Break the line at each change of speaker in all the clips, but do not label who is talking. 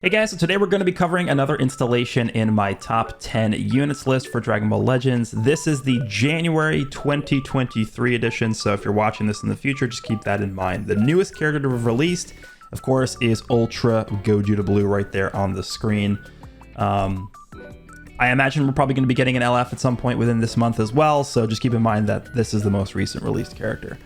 Hey guys, so today we're going to be covering another installation in my top 10 units list for Dragon Ball Legends. This is the January 2023 edition, so if you're watching this in the future, just keep that in mind. The newest character to have released, of course, is Ultra Gogeta Blue right there on the screen. I imagine we're probably going to be getting an LF at some point within this month as well, so just keep in mind that this is the most recent released character.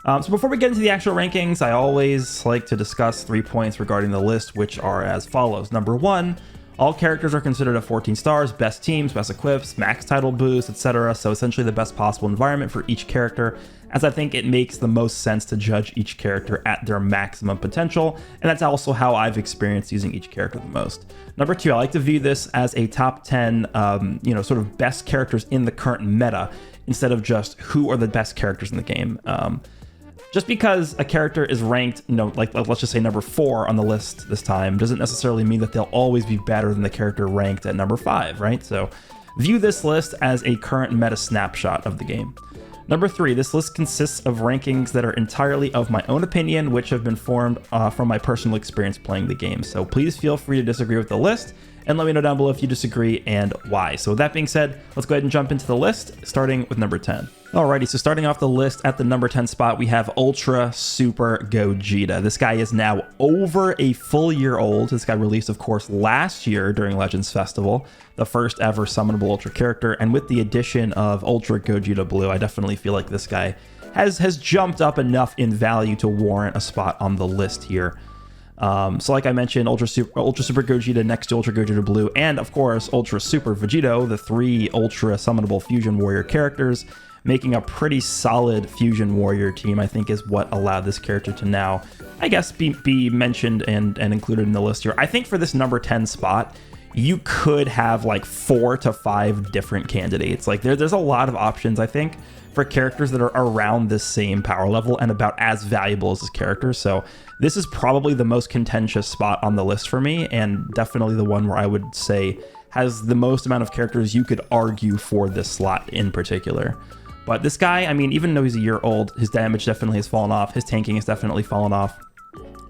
So before we get into the actual rankings, I always like to discuss 3 points regarding the list, which are as follows. Number 1, all characters are considered at 14 stars, best teams, best equips, max title boost, etc. So essentially the best possible environment for each character, as I think it makes the most sense to judge each character at their maximum potential, and that's also how I've experienced using each character the most. Number 2, I like to view this as a top 10, sort of best characters in the current meta, instead of just who are the best characters in the game. Just because a character is ranked, like let's just say number 4 on the list this time, doesn't necessarily mean that they'll always be better than the character ranked at number 5, right? So view this list as a current meta snapshot of the game. Number 3, this list consists of rankings that are entirely of my own opinion, which have been formed from my personal experience playing the game. So please feel free to disagree with the list, and let me know down below if you disagree and why. So with that being said, let's go ahead and jump into the list, starting with number 10. Alrighty, so starting off the list at the number 10 spot, we have Ultra Super Gogeta. This guy is now over a full year old. This guy released, of course, last year during Legends Festival, the first ever summonable Ultra character, and with the addition of Ultra Gogeta Blue, I definitely feel like this guy has jumped up enough in value to warrant a spot on the list here. So like I mentioned, Ultra Super Gogeta next to Ultra Gogeta Blue, and of course Ultra Super Vegito, the 3 Ultra summonable Fusion Warrior characters, making a pretty solid Fusion Warrior team, I think, is what allowed this character to now, I guess, be mentioned and included in the list here. I think for this number 10 spot, you could have like 4 to 5 different candidates. Like there's a lot of options, I think, for characters that are around the same power level and about as valuable as this character. So this is probably the most contentious spot on the list for me, and definitely the one where I would say has the most amount of characters you could argue for this slot in particular. But this guy, I mean, even though he's a year old, his damage definitely has fallen off. His tanking has definitely fallen off.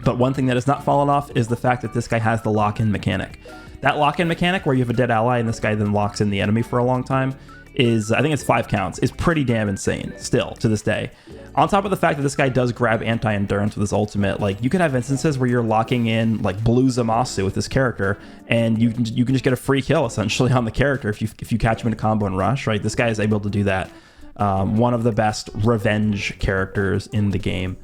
But one thing that has not fallen off is the fact that this guy has the lock-in mechanic. That lock-in mechanic where you have a dead ally and this guy then locks in the enemy for a long time is, I think it's 5 counts, is pretty damn insane still to this day. On top of the fact that this guy does grab anti-endurance with his ultimate, like you could have instances where you're locking in like blue Zamasu with this character and you can just get a free kill essentially on the character if you catch him in a combo and rush, right? This guy is able to do that. One of the best revenge characters in the game.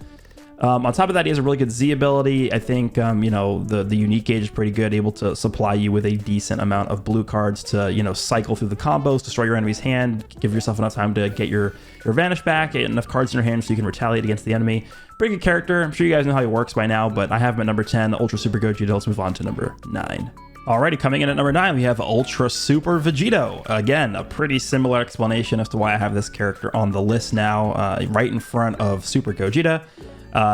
On top of that, he has a really good Z ability. I think, the unique gauge is pretty good, able to supply you with a decent amount of blue cards to, cycle through the combos, destroy your enemy's hand, give yourself enough time to get your vanish back, get enough cards in your hand so you can retaliate against the enemy. Pretty good character. I'm sure you guys know how he works by now, but I have him at number 10, Ultra Super Gogeta. Let's move on to number 9. Alrighty, coming in at number 9, we have Ultra Super Vegito. Again, a pretty similar explanation as to why I have this character on the list now, right in front of Super Gogeta.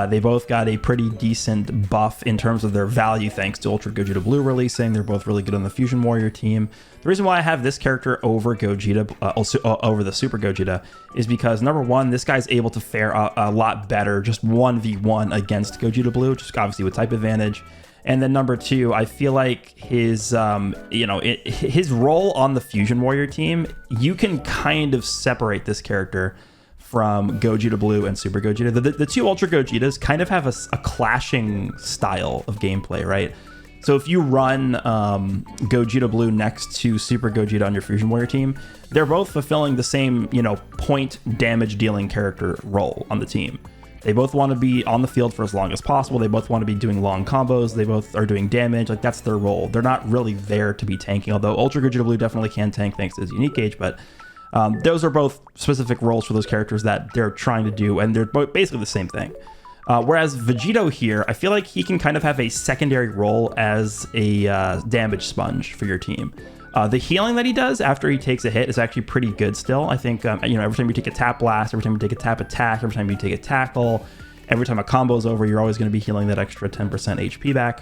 They both got a pretty decent buff in terms of their value thanks to Ultra Gogeta Blue releasing. They're both really good on the Fusion Warrior team. The reason why I have this character over Gogeta, over the Super Gogeta, is because number 1, this guy's able to fare a lot better just 1v1 against Gogeta Blue, just obviously with type advantage. And then number 2, I feel like his his role on the Fusion Warrior team, you can kind of separate this character from Gogeta Blue and Super Gogeta. The 2 Ultra Gogetas kind of have a clashing style of gameplay, right? So if you run Gogeta Blue next to Super Gogeta on your Fusion Warrior team, they're both fulfilling the same, point damage dealing character role on the team. They both want to be on the field for as long as possible. They both want to be doing long combos. They both are doing damage. Like, that's their role. They're not really there to be tanking, although Ultra Gogeta Blue definitely can tank thanks to his unique gauge, but those are both specific roles for those characters that they're trying to do, and they're basically the same thing. Whereas Vegito here, I feel like he can kind of have a secondary role as a damage sponge for your team. The healing that he does after he takes a hit is actually pretty good still. I think, every time you take a tap blast, every time you take a tap attack, every time you take a tackle, every time a combo's over, you're always going to be healing that extra 10% HP back.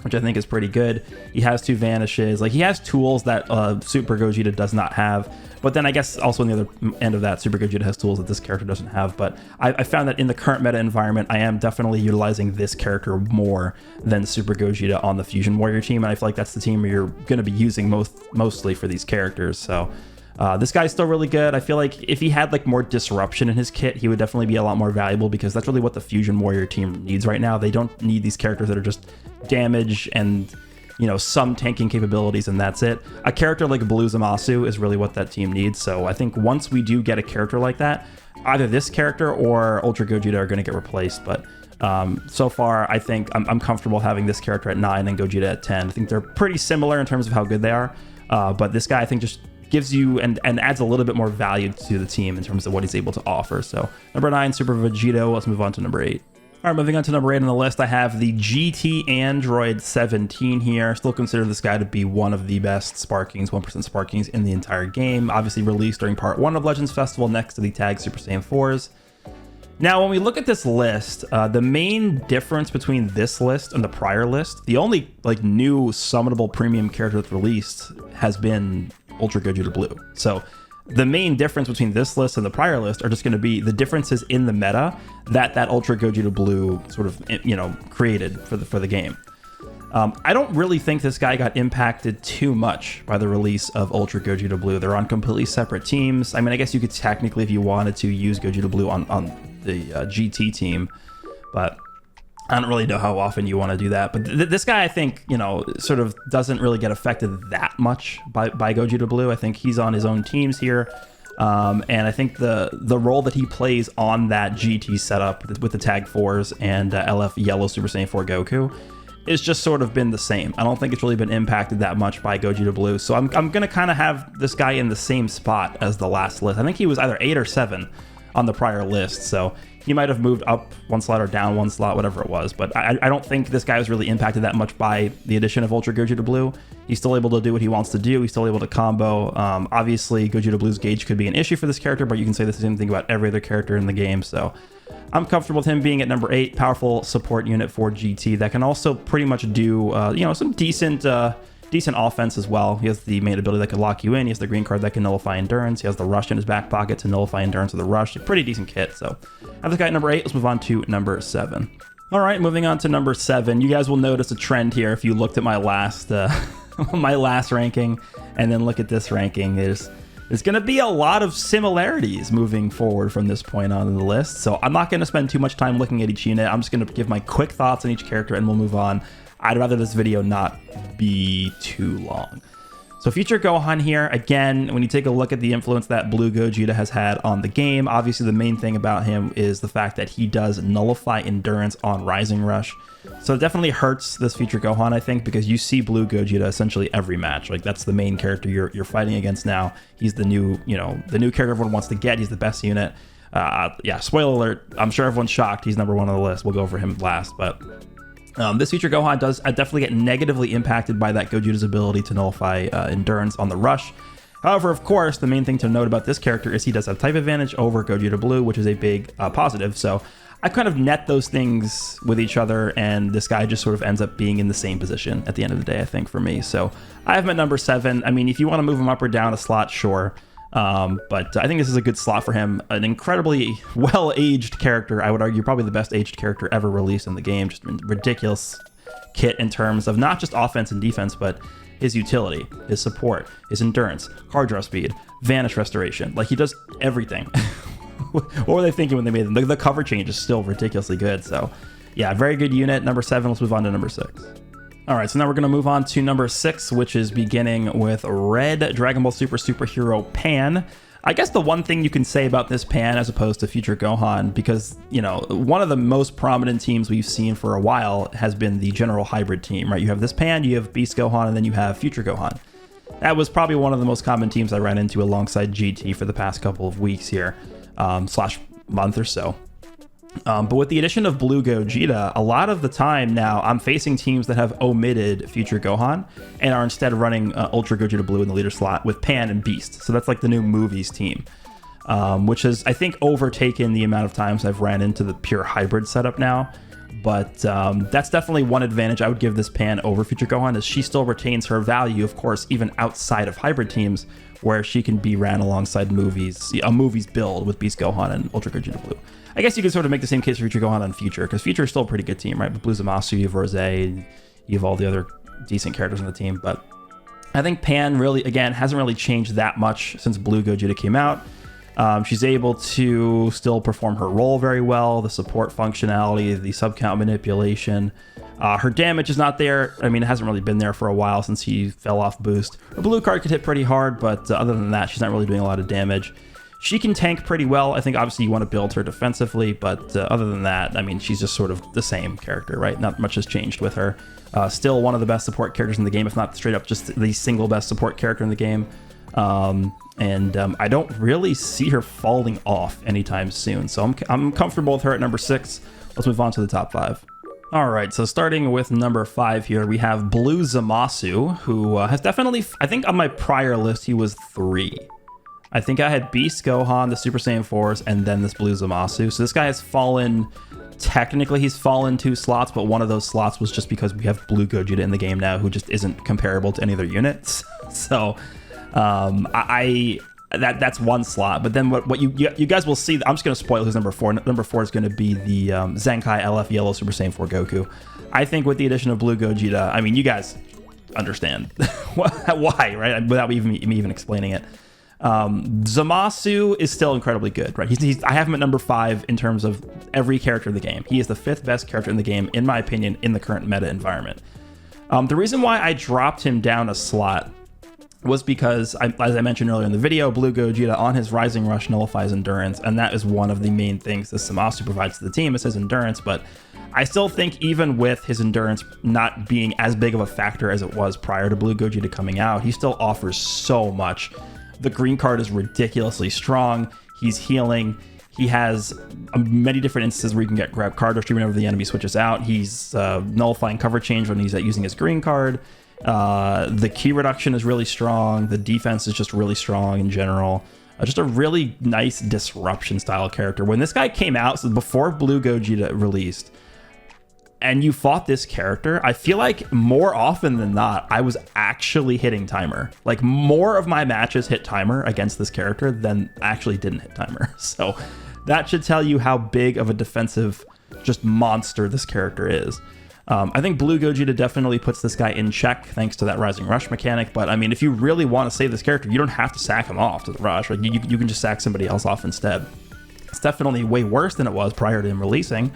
which I think is pretty good. He has 2 vanishes. Like, he has tools that Super Gogeta does not have. But then I guess also on the other end of that, Super Gogeta has tools that this character doesn't have. But I found that in the current meta environment, I am definitely utilizing this character more than Super Gogeta on the Fusion Warrior team. And I feel like that's the team where you're going to be using mostly for these characters. So this guy's still really good. I feel like if he had like more disruption in his kit, he would definitely be a lot more valuable, because that's really what the Fusion Warrior team needs right now. They don't need these characters that are just damage and, you know, some tanking capabilities, and that's it. A character like Blue Zamasu is really what that team needs. So I think once we do get a character like that, either this character or Ultra Gogeta are going to get replaced. But so far, I think I'm comfortable having this character at 9 and Gogeta at 10. I think they're pretty similar in terms of how good they are. But this guy, I think, just gives you and adds a little bit more value to the team in terms of what he's able to offer. So number 9, Super Vegeta. Let's move on to number 8. All right, moving on to number 8 on the list, I have the GT Android 17 here. Still consider this guy to be one of the best Sparkings, 1% Sparkings in the entire game. Obviously released during Part 1 of Legends Festival next to the tag Super Saiyan 4s. Now, when we look at this list, the main difference between this list and the prior list, the only like new summonable premium character that's released has been Ultra Gogeta Blue. So the main difference between this list and the prior list are just going to be the differences in the meta that Ultra Gogeta Blue sort of, you know, created for the game. I don't really think this guy got impacted too much by the release of Ultra Gogeta Blue. They're on completely separate teams. I mean, I guess you could technically, if you wanted to, use Gogeta Blue on the GT team, but I don't really know how often you want to do that. But this guy, I think, you know, sort of doesn't really get affected that much by Gogeta Blue. I think he's on his own teams here. And I think the role that he plays on that GT setup with the Tag 4s and LF Yellow Super Saiyan 4 Goku is just sort of been the same. I don't think it's really been impacted that much by Gogeta Blue. So I'm going to kind of have this guy in the same spot as the last list. I think he was either 8 or 7 on the prior list. So he might have moved up 1 slot or down 1 slot, whatever it was. But I don't think this guy was really impacted that much by the addition of Ultra Gogeta Blue. He's still able to do what he wants to do. He's still able to combo. Obviously, Gogeta Blue's gauge could be an issue for this character, but you can say the same thing about every other character in the game. So I'm comfortable with him being at number 8, powerful support unit for GT that can also pretty much do, you know, some decent offense as well. He has the main ability that can lock you in. He has the green card that can nullify endurance. He has the rush in his back pocket to nullify endurance of the rush. A pretty decent kit. So I have this guy at number 8. Let's move on to number 7. All right, moving on to number 7. You guys will notice a trend here if you looked at my last my last ranking and then look at this ranking. There's going to be a lot of similarities moving forward from this point on in the list. So I'm not going to spend too much time looking at each unit. I'm just going to give my quick thoughts on each character and we'll move on. I'd rather this video not be too long. So Future Gohan here, again, when you take a look at the influence that Blue Gogeta has had on the game, obviously the main thing about him is the fact that he does nullify endurance on Rising Rush. So it definitely hurts this Future Gohan, I think, because you see Blue Gogeta essentially every match. Like, that's the main character you're fighting against now. He's the new, you know, the new character everyone wants to get. He's the best unit. Yeah, spoiler alert, I'm sure everyone's shocked he's number 1 on the list. We'll go over him last, but this Future Gohan does definitely get negatively impacted by that Gogeta's ability to nullify endurance on the rush. However, of course, the main thing to note about this character is he does have type advantage over Gogeta Blue, which is a big positive. So I kind of net those things with each other, and this guy just sort of ends up being in the same position at the end of the day, I think, for me. So I have him at number 7. I mean, if you want to move him up or down a slot, sure. But I think this is a good slot for him. An incredibly well-aged character. I would argue probably the best aged character ever released in the game. Just a ridiculous kit in terms of not just offense and defense, but his utility, his support, his endurance, card draw speed, vanish restoration. Like, he does everything. What were they thinking when they made them? The cover change is still ridiculously good. So yeah, very good unit. Number 7. Let's move on to number 6. All right, so now we're going to move on to number 6, which is beginning with Red Dragon Ball Super Superhero Pan. I guess the one thing you can say about this Pan as opposed to Future Gohan, because, you know, one of the most prominent teams we've seen for a while has been the General Hybrid team, right? You have this Pan, you have Beast Gohan, and then you have Future Gohan. That was probably one of the most common teams I ran into alongside GT for the past couple of weeks here, slash month or so. But with the addition of Blue Gogeta, a lot of the time now I'm facing teams that have omitted Future Gohan and are instead running Ultra Gogeta Blue in the leader slot with Pan and Beast. So that's like the new movies team, which has, I think, overtaken the amount of times I've ran into the pure hybrid setup now. But that's definitely one advantage I would give this Pan over Future Gohan, is she still retains her value, of course, even outside of hybrid teams, where she can be ran alongside movies, a movies build with Beast Gohan and Ultra Gogeta Blue. I guess you could sort of make the same case for Future Gohan on Future, because Future is still a pretty good team, right? With Blue Zamasu, you have Rose, you have all the other decent characters on the team. But I think Pan really, again, hasn't really changed that much since Blue Gogeta came out. She's able to still perform her role very well, the support functionality, the sub-count manipulation. Her damage is not there. I mean, it hasn't really been there for a while since he fell off boost. Her blue card could hit pretty hard, but other than that, she's not really doing a lot of damage. She can tank pretty well. I think obviously you want to build her defensively, but other than that, I mean, she's just sort of the same character, right? Not much has changed with her. Still one of the best support characters in the game, if not straight up just the single best support character in the game. I don't really see her falling off anytime soon. So I'm comfortable with her at number 6. Let's move on to the top 5. All right, so starting with number 5 here, we have Blue Zamasu, who has definitely, I think on my prior list, he was 3. I think I had Beast Gohan, the Super Saiyan 4s, and then this Blue Zamasu. So this guy has fallen, technically he's fallen 2 slots, but one of those slots was just because we have Blue Gogeta in the game now, who just isn't comparable to any other units. So that's one slot. But then what you guys will see, I'm just going to spoil who's number 4. Number 4 is going to be the Zenkai LF Yellow Super Saiyan 4 Goku. I think with the addition of Blue Gogeta, I mean, you guys understand why, right? Without me even explaining it. Zamasu is still incredibly good, right? I have him at number 5 in terms of every character in the game. He is the 5th best character in the game, in my opinion, in the current meta environment. The reason why I dropped him down a slot was because, as I mentioned earlier in the video, Blue Gogeta on his Rising Rush nullifies endurance, and that is one of the main things that Zamasu provides to the team, is his endurance. But I still think even with his endurance not being as big of a factor as it was prior to Blue Gogeta coming out, he still offers so much. The green card is ridiculously strong. He's healing. He has many different instances where you can get grab card rush whenever the enemy switches out. He's nullifying cover change when he's using his green card. The key reduction is really strong. The defense is just really strong in general. Just a really nice disruption style character. When this guy came out, so before Blue Gogeta released, and you fought this character, I feel like more often than not, I was actually hitting timer. Like, more of my matches hit timer against this character than actually didn't hit timer. So that should tell you how big of a defensive just monster this character is. I think Blue Gogeta definitely puts this guy in check thanks to that Rising Rush mechanic. But I mean, if you really want to save this character, you don't have to sack him off to the Rush. Like, you can just sack somebody else off instead. It's definitely way worse than it was prior to him releasing.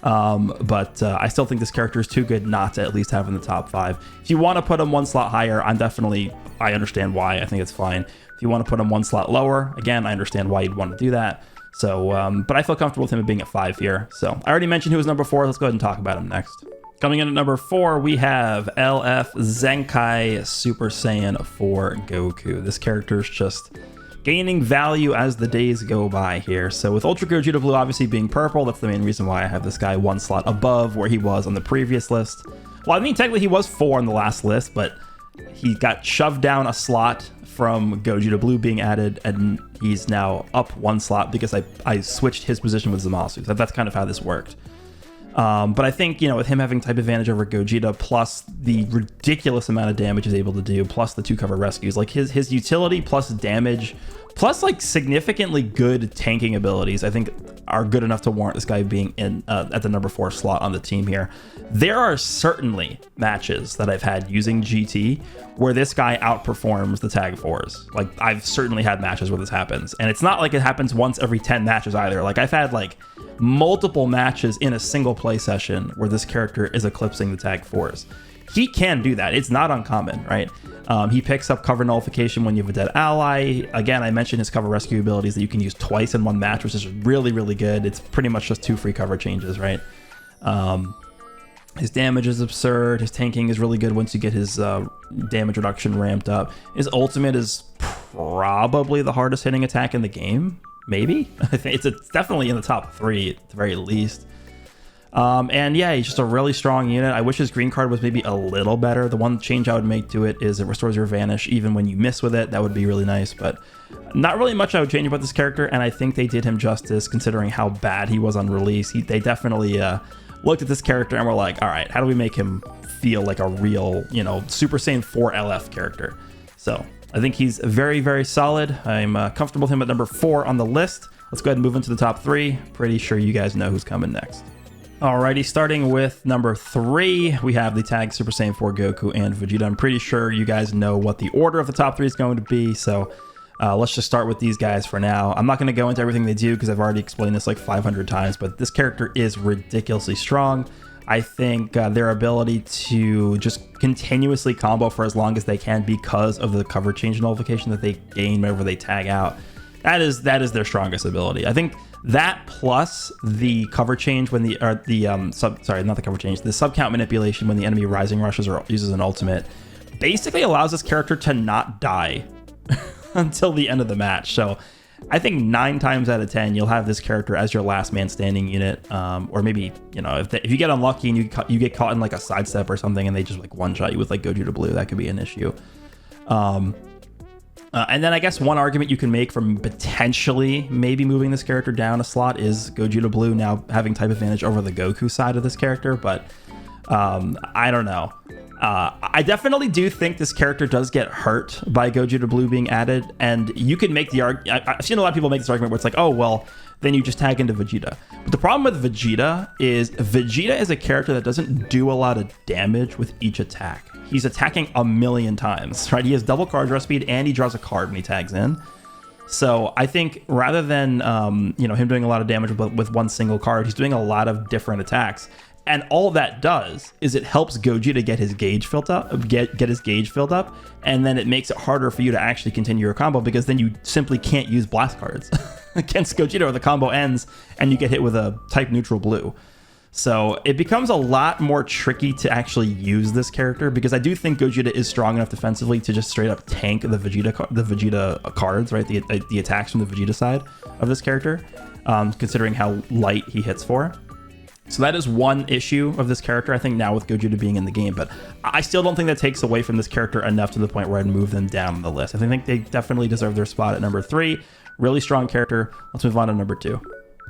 But I still think this character is too good not to at least have in the top 5. If you want to put him 1 slot higher, I understand why. I think it's fine. If you want to put him 1 slot lower, again, I understand why you'd want to do that. So, but I feel comfortable with him being at 5 here. So I already mentioned who was number 4. Let's go ahead and talk about him next. Coming in at number 4, we have LF Zenkai Super Saiyan 4 Goku. This character is just gaining value as the days go by here. So with Ultra Gogeta Blue obviously being purple, that's the main reason why I have this guy 1 slot above where he was on the previous list. Well, I mean, technically he was 4 on the last list, but he got shoved down a slot from Gogeta Blue being added, and he's now up 1 slot because I switched his position with Zamasu. So that's kind of how this worked. But I think, with him having type advantage over Gogeta, plus the ridiculous amount of damage he's able to do, plus the 2 cover rescues, like his utility plus damage, plus like significantly good tanking abilities, I think are good enough to warrant this guy being in at the number 4 slot on the team here. There are certainly matches that I've had using GT where this guy outperforms the Tag 4s. Like, I've certainly had matches where this happens, and it's not like it happens once every 10 matches either. Like, I've had like multiple matches in a single play session where this character is eclipsing the Tag 4s. He can do that. It's not uncommon, right? He picks up cover nullification when you have a dead ally. Again, I mentioned his cover rescue abilities that you can use twice in 1 match, which is really, really good. It's pretty much just 2 free cover changes, right? His damage is absurd. His tanking is really good once you get his damage reduction ramped up. His ultimate is probably the hardest hitting attack in the game. Maybe? I think it's definitely in the top 3 at the very least. And yeah, he's just a really strong unit. I wish his green card was maybe a little better. The one change I would make to it is it restores your vanish even when you miss with it. That would be really nice, but not really much I would change about this character, and I think they did him justice considering how bad he was on release. They definitely looked at this character and we're like, all right, how do we make him feel like a real, you know, Super Saiyan 4 LF character? So I think he's very, very solid. I'm comfortable with him at number 4 on the list. Let's go ahead and move into the top 3. Pretty sure you guys know who's coming next. Alrighty, starting with number 3, we have the tag Super Saiyan 4 Goku and Vegeta. I'm pretty sure you guys know what the order of the top 3 is going to be, so let's just start with these guys for now. I'm not going to go into everything they do because I've already explained this like 500 times, but this character is ridiculously strong. I think their ability to just continuously combo for as long as they can because of the cover change nullification that they gain whenever they tag out, that is their strongest ability. I think that plus the cover change when the sub count manipulation when the enemy rising rushes or uses an ultimate basically allows this character to not die until the end of the match. So I think 9 times out of 10 you'll have this character as your last man standing unit, or maybe, you know, if you get unlucky and you get caught in like a sidestep or something and they just like one shot you with like Gogeta Blue, that could be an issue. And then I guess one argument you can make from potentially maybe moving this character down a slot is Gogeta Blue now having type advantage over the Goku side of this character, but I don't know. I definitely do think this character does get hurt by Gogeta Blue being added, and you can make the argument. I've seen a lot of people make this argument where it's like, oh, well, then you just tag into Vegeta. But the problem with Vegeta is a character that doesn't do a lot of damage with each attack. He's attacking a million times, right? He has double card draw speed and he draws a card when he tags in. So I think rather than him doing a lot of damage with one single card, he's doing a lot of different attacks. And all that does is it helps Gogeta get his gauge filled up, get his gauge filled up, and then it makes it harder for you to actually continue your combo because then you simply can't use blast cards against Gogeta or the combo ends and you get hit with a type neutral blue. So it becomes a lot more tricky to actually use this character because I do think Gogeta is strong enough defensively to just straight up tank the Vegeta cards, right? The attacks from the Vegeta side of this character, considering how light he hits for. So that is one issue of this character, I think, now with Gogeta being in the game. But I still don't think that takes away from this character enough to the point where I'd move them down the list. I think they definitely deserve their spot at number 3. Really strong character. Let's move on to number 2.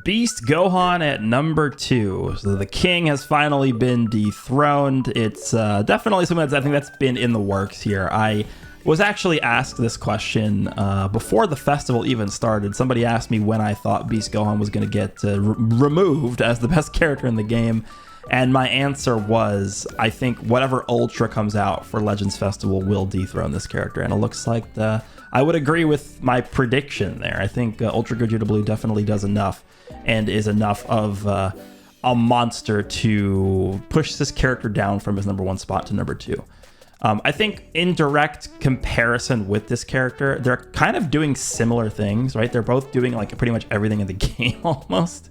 Beast Gohan at number 2. So the king has finally been dethroned. It's definitely something I think that's been in the works here. I was actually asked this question before the festival even started. Somebody asked me when I thought Beast Gohan was going to get removed as the best character in the game. And my answer was, I think whatever Ultra comes out for Legends Festival will dethrone this character. And it looks like I would agree with my prediction there. I think Ultra Gogeta Blue definitely does enough and is enough of a monster to push this character down from his number 1 spot to number 2. I think in direct comparison with this character, they're kind of doing similar things, right? They're both doing like pretty much everything in the game almost.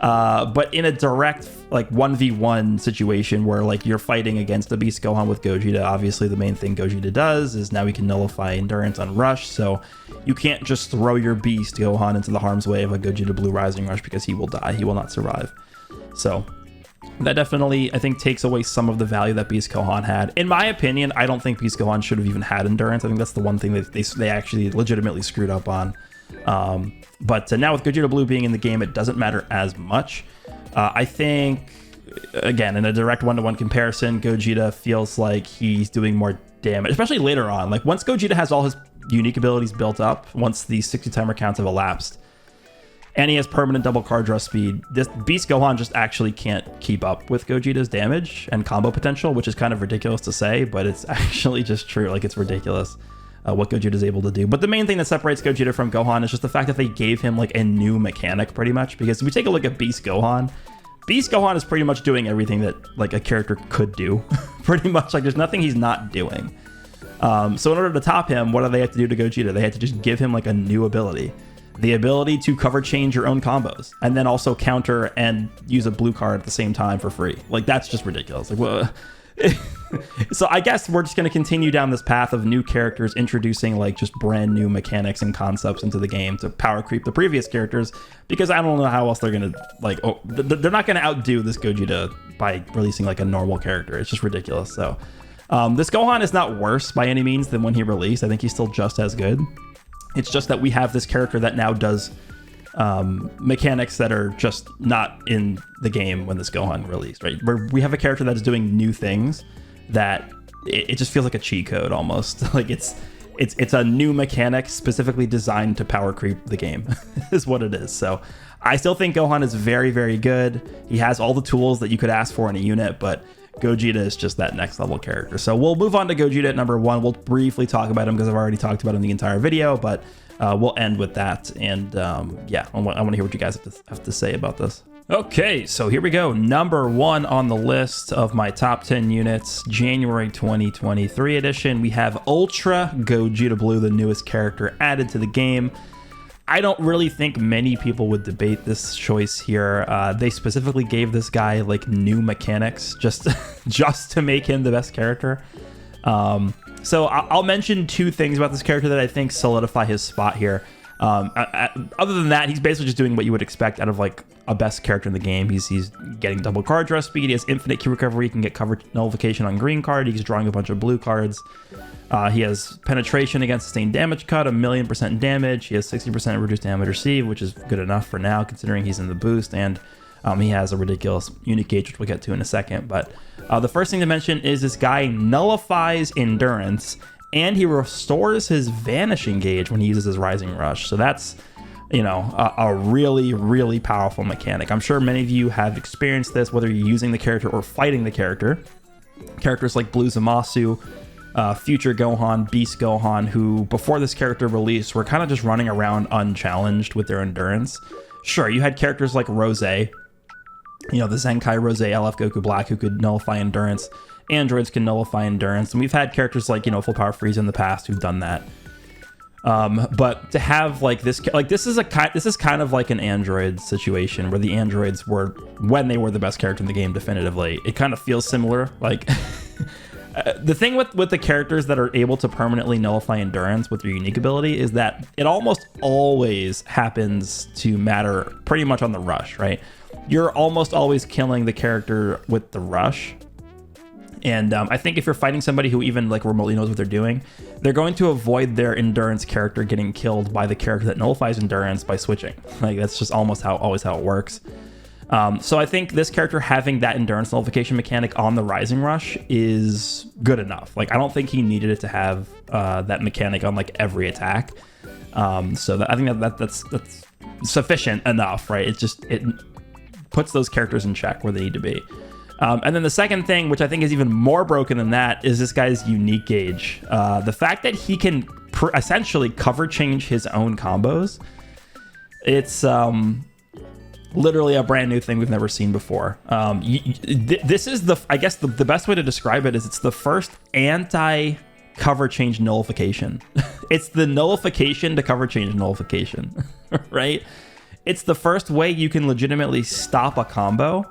But in a direct like 1v1 situation where like you're fighting against the Beast Gohan with Gogeta, obviously the main thing Gogeta does is now he can nullify endurance on rush, so you can't just throw your Beast Gohan into the harm's way of a Gogeta Blue Rising Rush because he will die, he will not survive. So that definitely, I think, takes away some of the value that Beast Gohan had. In my opinion, I don't think Beast Gohan should have even had endurance. I think that's the one thing that they actually legitimately screwed up on. But now with Gogeta Blue being in the game, it doesn't matter as much. I think, again, in a direct one-to-one comparison, Gogeta feels like he's doing more damage, especially later on. Like once Gogeta has all his unique abilities built up, once the 60 timer counts have elapsed, and he has permanent double card draw speed, this Beast Gohan just actually can't keep up with Gogeta's damage and combo potential, which is kind of ridiculous to say, but it's actually just true. Like, it's ridiculous what Gogeta's able to do. But the main thing that separates Gogeta from Gohan is just the fact that they gave him like a new mechanic pretty much, because if we take a look at Beast Gohan is pretty much doing everything that like a character could do. Pretty much, like there's nothing he's not doing. So in order to top him, what do they have to do to Gogeta? They had to just give him like a new ability. The ability to cover change your own combos and then also counter and use a blue card at the same time for free. Like, that's just ridiculous. Like, whoa. So I guess we're just going to continue down this path of new characters introducing like just brand new mechanics and concepts into the game to power creep the previous characters, because I don't know how else they're going to like, they're not going to outdo this Gogeta by releasing like a normal character. It's just ridiculous. So this Gohan is not worse by any means than when he released. I think he's still just as good. It's just that we have this character that now does mechanics that are just not in the game when this Gohan released, right? Where we have a character that's doing new things that it just feels like a cheat code almost. Like it's a new mechanic specifically designed to power creep the game is what it is. So I still think Gohan is very, very good. He has all the tools that you could ask for in a unit, but Gogeta is just that next level character. So we'll move on to Gogeta at number 1. We'll briefly talk about him because I've already talked about him the entire video, but we'll end with that. And yeah, I want to hear what you guys have to say about this. Okay, so here we go. Number 1 on the list of my top 10 units, January 2023 edition. We have Ultra Gogeta Blue, the newest character added to the game. I don't really think many people would debate this choice here. They specifically gave this guy like new mechanics just to make him the best character. So I'll mention 2 things about this character that I think solidify his spot here. Other than that, he's basically just doing what you would expect out of like a best character in the game. He's getting double card draw speed. He has infinite key recovery. He can get coverage nullification on green card. He's drawing a bunch of blue cards. He has penetration against sustained damage cut, 1,000,000% damage. He has 60% reduced damage received, which is good enough for now considering he's in the boost. And he has a ridiculous unique gauge, which we'll get to in a second. But the first thing to mention is this guy nullifies endurance, and he restores his vanishing gauge when he uses his rising rush. So that's, you know, a really, really powerful mechanic. I'm sure many of you have experienced this, whether you're using the character or fighting the character. Characters like Blue Zamasu, Future Gohan, Beast Gohan, who before this character release were kind of just running around unchallenged with their endurance. Sure, you had characters like Rose, you know, the Zenkai Rose LF Goku Black, who could nullify endurance. Androids can nullify endurance, and we've had characters like, you know, Full Power Frieza in the past who've done that. But to have like this is kind of like an android situation where the androids were, when they were the best character in the game definitively, it kind of feels similar. Like the thing with the characters that are able to permanently nullify endurance with their unique ability is that it almost always happens to matter pretty much on the rush, right? You're almost always killing the character with the rush. And I think if you're fighting somebody who even like remotely knows what they're doing, they're going to avoid their endurance character getting killed by the character that nullifies endurance by switching. Like that's just almost always how it works. So I think this character having that endurance nullification mechanic on the rising rush is good enough. Like I don't think he needed it to have that mechanic on like every attack. So I think that's sufficient enough, right? It puts those characters in check where they need to be. And then the second thing, which I think is even more broken than that, is this guy's unique gauge. The fact that he can essentially cover change his own combos. It's literally a brand new thing we've never seen before. This is I guess the best way to describe it is it's the first anti-cover change nullification. It's the nullification to cover change nullification, right? It's the first way you can legitimately stop a combo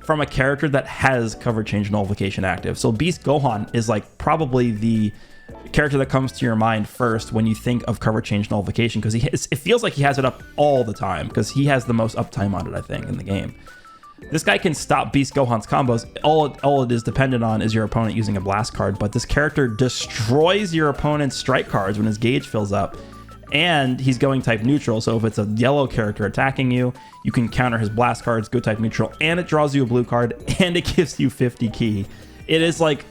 from a character that has cover change nullification active. So Beast Gohan is like probably the character that comes to your mind first when you think of cover change nullification, because it feels like he has it up all the time because he has the most uptime on it, I think, in the game. This guy can stop Beast Gohan's combos. All it is dependent on is your opponent using a blast card, but this character destroys your opponent's strike cards when his gauge fills up. And he's going type neutral, so if it's a yellow character attacking you, you can counter his blast cards, go type neutral, and it draws you a blue card, and it gives you 50 key. It is like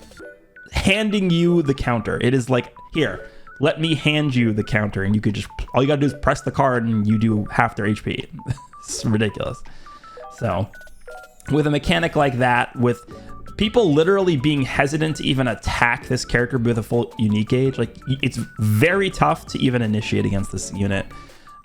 handing you the counter. It is like, here, let me hand you the counter, and you could just, all you gotta do is press the card, and you do half their HP. It's ridiculous. So, with a mechanic like that, with people literally being hesitant to even attack this character with a full unique gauge, like it's very tough to even initiate against this unit.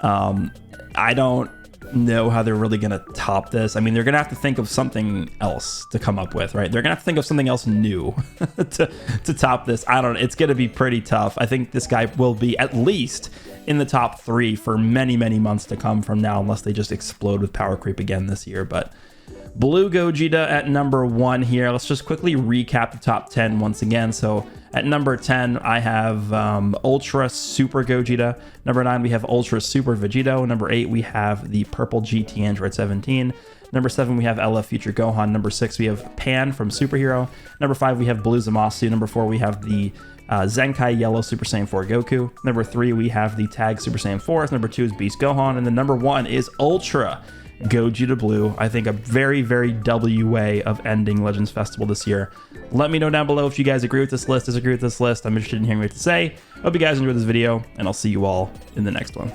I don't know how they're really gonna top this. I mean, they're gonna have to think of something else to come up with, right? They're gonna have to think of something else new to top this. I don't know. It's gonna be pretty tough. I think this guy will be at least in the top 3 for many, many months to come from now, unless they just explode with power creep again this year. But Blue Gogeta at number 1 here. Let's just quickly recap the top 10 once again. So at number 10, I have Ultra Super Gogeta. Number 9, we have Ultra Super Vegito. Number 8, we have the Purple GT Android 17. Number 7, we have LF Future Gohan. Number 6, we have Pan from Superhero. Number 5, we have Blue Zamasu. Number 4, we have the Zenkai Yellow Super Saiyan 4 Goku. Number 3, we have the Tag Super Saiyan 4. Number 2 is Beast Gohan. And then number 1 is Ultra Gogeta Blue. I think a very, very W way of ending Legends Festival this year. Let me know down below if you guys agree with this list, disagree with this list. I'm interested in hearing what you have to say. Hope you guys enjoyed this video, and I'll see you all in the next one.